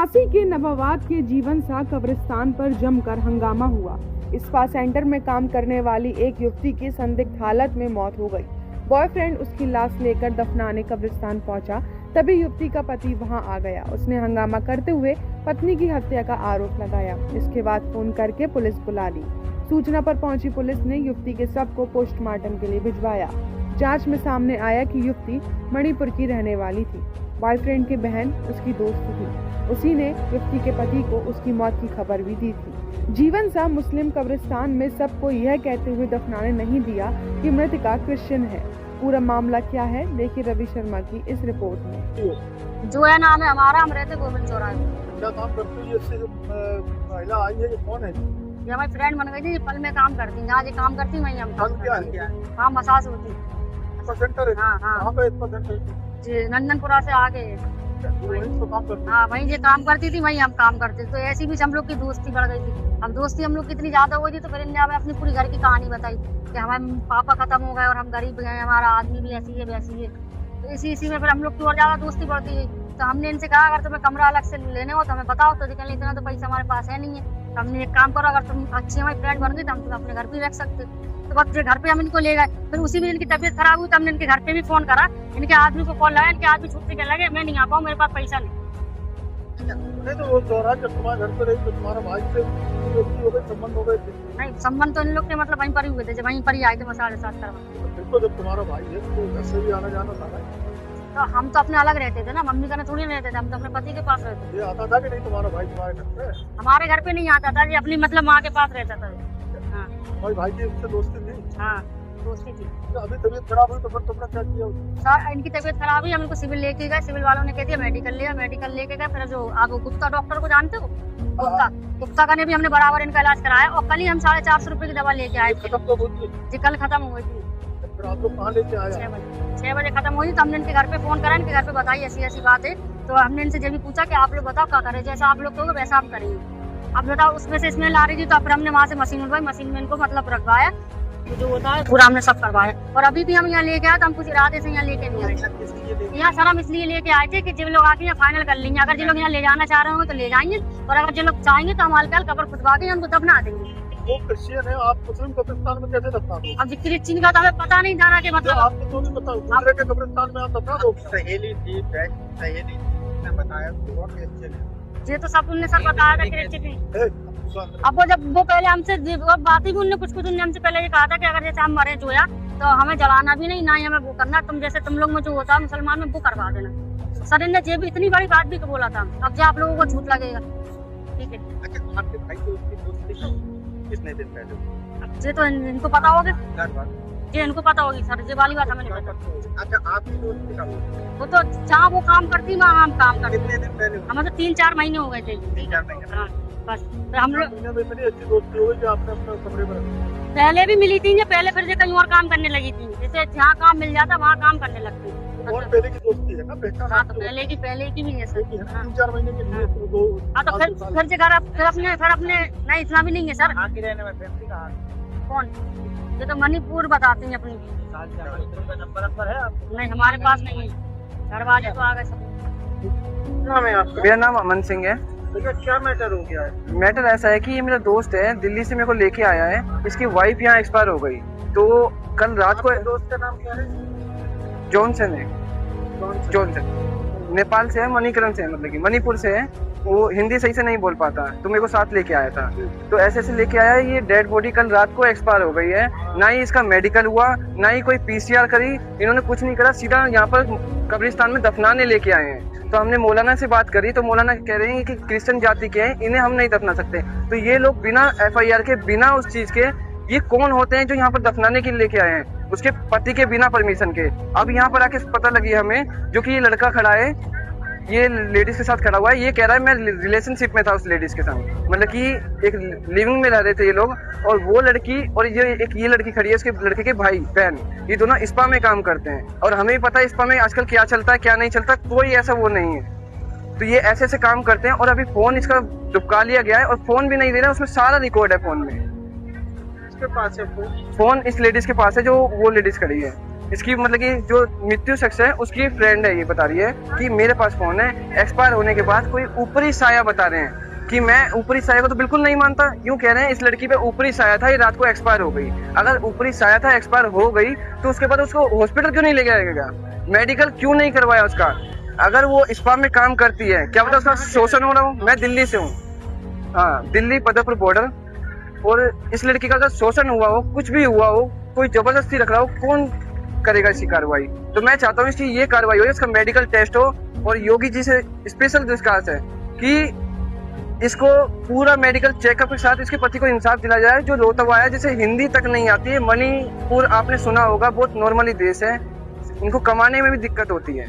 झांसी के नवाबाद के जीवन सा कब्रिस्तान पर जमकर हंगामा हुआ। स्पा सेंटर में काम करने वाली एक युवती की संदिग्ध हालत में मौत हो गई। बॉयफ्रेंड उसकी लाश लेकर दफनाने कब्रिस्तान पहुंचा, तभी युवती का पति वहां आ गया। उसने हंगामा करते हुए पत्नी की हत्या का आरोप लगाया। इसके बाद फोन करके पुलिस बुला ली। सूचना पर पहुंची पुलिस ने युवती के शव को पोस्टमार्टम के लिए भिजवाया। जांच में सामने आया कि युवती मणिपुर की रहने वाली थी। बॉयफ्रेंड की बहन उसकी दोस्त थी। उसी ने युवती के पति को उसकी मौत की खबर भी दी थी। जीवन सा मुस्लिम कब्रिस्तान में सबको यह कहते हुए दफनाने नहीं दिया कि मृतका क्रिश्चियन है। पूरा मामला क्या है, देखिए रवि शर्मा की इस रिपोर्ट में। जो है नाम है हमारा, हम रहते गोविंद चौराहे। क्या काम करती है? इससे जो महिला आई है, ये कौन है? ये हमारी फ्रेंड बन गई थी। ये पल में काम करती, जहाँ ये काम करती वहीं हम काम क्या करते है? हैं। हाँ, मसाज होती। सेंटर है? हाँ हाँ। कहाँ पे इसका सेंटर है? जी, नंदनपुरा से आगे। वहीं तो काम करती है? हाँ, वहीं ये काम करती थी, वहीं हम काम करते। तो ऐसी भी हम लोग की दोस्ती बढ़ गई थी। अब दोस्ती हम लोग की इतनी ज्यादा हो गई थी, तो फिर इन्हें हमें अपनी पूरी घर की कहानी बताई कि हमारे पापा खत्म हो गए और हम गरीब गए, हमारा आदमी भी ऐसी है वैसी है। तो इसी में फिर हम लोग की और ज्यादा दोस्ती बढ़ती गई। तो हमने इनसे कहा, अगर तुम्हें कमरा अलग से लेने हो तो हमें बताओ। तो कहने इतना तो पैसा हमारे पास है नहीं है। तो हमने एक काम करो, अगर तुम अच्छी हमारी फ्रेंड बन गई तो हम तुम्हें अपने घर पे रख सकते। तो बस घर पे हम इनको ले गए। फिर उसी में इनकी तबीयत खराब हुई तो हमने इनके घर पे भी फोन करा। इनके आदमी को कॉल लगाया, इनके आदमी छुट्टी के लगे, मैं नहीं आ पाऊँ, मेरे पास पैसा नहीं। नहीं तो वो दौरान जब तुम्हारे घर पे रही तो तुम्हारा भाई से दोस्ती हो गई, संबंध हो गए थे? नहीं, संबंध तो इन लोग के मतलब वहीं पर ही हुए थे, जब वहीं पर ही आए थे मसाले साथ करवा। फिर तो जब तुम्हारा भाई है तो घर से भी आना जाना था ना? तो हम तो अपने अलग रहते थे ना, मम्मी का थोड़ी रहते थे, हम तो अपने पति के पास रहते थे। ये आता था कि नहीं तुम्हारा भाई तुम्हारे घर पे? हमारे घर पे नहीं आता था, ये अपनी मतलब माँ के पास रहता था। हाँ तुम्हारे भाई की उससे दोस्ती थी? हाँ, दोस्ती थी। तो अभी तबीयत खराब हुई तो फिर तुमने क्या किया? सर, इनकी तबीयत खराब हुई, हम इनको सिविल लेके गए। सिविल वालों ने कह दिया मेडिकल लिया, मेडिकल लेके गए। फिर जो आप गुप्ता डॉक्टर को जानते हो, गुप्ता का ने भी हमने बराबर इनका इलाज कराया। और कल ही हम 450 रुपए की दवा लेके आए थे। खत्म तो हुई थी? जी, कल खत्म हो गई थी। फिर आप लोग कहाँ लेके आए? 6 बजे खत्म हुई। तो हमने इनके घर पे फोन करा, इनके घर पे बताई ऐसी ऐसी बात है। तो हमने इनसे जब भी पूछा कि आप लोग बताओ क्या करें, जैसा आप लोग कहोगे वैसा आप करेंगे। अब बताओ, उसमें से स्मेल आ रही थी, तो फिर हमने वहाँ से मशीन उठवाई, मशीन में इनको मतलब रखवाया, जो होता है पूरा हमने सब करवाया। और अभी भी हम यहाँ लेके आए तो हम कुछ इरादे से यहाँ लेके नहीं आए। यहाँ सर हम इसलिए लेके आए थे कि जो लोग आके यहाँ फाइनल कर लेंगे। अगर जो लोग यहाँ ले जाना चाह रहे होंगे तो ले जाएंगे, और अगर जो लोग चाहेंगे तो हम हल्का कब्र खुदवा के उनको दफना देंगे। वो क्रिश्चियन है, आप मुस्लिम कब्रिस्तान में कैसे दफना दो? अब क्रिश्चियन का तो हमें पता नहीं था कि मतलब आपको तो नहीं पता, दूसरे के कब्रिस्तान में आप दफना दो? सहेली थी, सहेली ने बताया तो और क्रिश्चियन है। ये तो सब उनने सर बताया था क्रिश्चियन। अब वो जब वो पहले हमसे बात ही भी उनने कुछ उनने हमसे पहले ये कहा था कि अगर जैसे हम मरे जोया तो हमें जलाना भी नहीं, ना ही हमें वो करना, तुम जैसे तुम लोग में जो होता है मुसलमान में वो करवा देना। सर ने ये भी इतनी बड़ी बात भी बोला था। अब जो आप लोगों को झूठ लगेगा, ठीक है। अच्छा, आपके भाई को उसकी दोस्ती कितने दिन पहले? अब ये तो इनको पता होगा, ये इनको पता होगी सर, ये वाली बात हमें नहीं पता। अच्छा, आपकी दोस्ती का वो तो जहाँ वो काम करती वहाँ हम काम करते। कितने दिन पहले? हमें तो 3-4 महीने हो गए थे। 3-4 महीने? हाँ, बस हम लोग इतनी अच्छी दोस्ती हो गई कि आपने अपने कमरे में रखी? पहले भी मिली थी, पहले फिर कहीं और काम करने लगी थी। जैसे जहाँ काम मिल जाता वहाँ काम करने लगती। और पहले की दोस्ती है ना? पहचान? हाँ, तो पहले की भी है सर। 3-4 महीने के लिए तो दो। हाँ, तो फिर जगह फिर अपने नहीं, इतना भी नहीं है सर। आगे रहने में फैमिली का कौन? ये तो मणिपुर बताते हैं अपनी। नंबर है आपको? नहीं, हमारे पास नहीं है। घर वाले तो आ गए सब। नाम है आपका? मेरा नाम अमन सिंह है। क्या मैटर हो गया है? मैटर ऐसा है कि ये मेरा दोस्त है, दिल्ली से मेरे को लेके आया है। इसकी वाइफ यहाँ एक्सपायर हो गई, तो कल रात को। दोस्त का नाम क्या है? जॉनसन है। जॉनसन नेपाल से है, मणिकरण से है, मतलब कि मणिपुर से है। वो हिंदी सही से नहीं बोल पाता, तो मेरे को साथ लेके आया था। तो ऐसे लेके आया। ये डेड बॉडी कल रात को एक्सपायर हो गई है। ना ही इसका मेडिकल हुआ, ना ही कोई पीसीआर करी, इन्होंने कुछ नहीं करा, सीधा यहाँ पर कब्रिस्तान में दफनाने लेके आए हैं। तो हमने मौलाना से बात करी, तो मौलाना कह रहे हैं कि क्रिश्चियन जाति के हैं, इन्हें हम नहीं दफना सकते। तो ये लोग बिना FIR के, बिना उस चीज के, ये कौन होते हैं जो यहाँ पर दफनाने के लिए लेके आए हैं? उसके पति के बिना परमिशन के। अब यहाँ पर आके पता लगी हमें, जो कि ये लड़का खड़ा है, ये लेडीज के साथ खड़ा हुआ है। ये कह रहा है मैं रिलेशनशिप में था उस लेडीज के साथ, मतलब कि एक लिविंग में रह रहे थे ये लोग। और वो लड़की और ये लड़की खड़ी है, उसके लड़के के भाई बहन, ये दोनों स्पा में काम करते हैं। और हमें पता है स्पा में आजकल क्या चलता है क्या नहीं चलता, कोई ऐसा वो नहीं है। तो ये ऐसे काम करते हैं। और अभी फोन इसका दुबका लिया गया है, और फोन भी नहीं दे रहा है, उसमें सारा रिकॉर्ड है फोन में। किसके पास है फोन? फोन इस लेडीज के पास है, जो वो लेडीज खड़ी है। इसकी मतलब कि जो मृत्यु शख्स है उसकी फ्रेंड है, ये बता रही है कि मेरे पास फोन है, एक्सपायर होने के बाद कोई ऊपरी साया बता रहे हैं कि मैं ऊपरी साया को तो बिल्कुल नहीं मानता। यूं कह रहे हैं इस लड़की पे ऊपरी साया था, ये रात को एक्सपायर हो गई। अगर ऊपरी साया था, एक्सपायर हो गई, तो उसके बाद उसको हॉस्पिटल क्यों नहीं ले गया गया, मेडिकल क्यों नहीं करवाया उसका? अगर वो स्पा में काम करती है, क्या पता उसका शोषण हो रहा हो। मैं दिल्ली से हूँ, हाँ, दिल्ली पदरपुर बॉर्डर, और इस लड़की का अगर शोषण हुआ हो, कुछ भी हुआ हो, कोई जबरदस्ती रख रहा हो, कौन करेगा इसकी कार्रवाई? तो मैं चाहता हूँ इसकी ये कार्रवाई हो, इसका मेडिकल टेस्ट हो, और योगी जी से स्पेशल दरखास्त है कि इसको पूरा मेडिकल चेकअप के साथ इसके पति को इंसाफ दिलाया जाए, जो रोता हुआ है, जिसे हिंदी तक नहीं आती है। मणिपुर आपने सुना होगा, बहुत नॉर्मली देश है, इनको कमाने में भी दिक्कत होती है।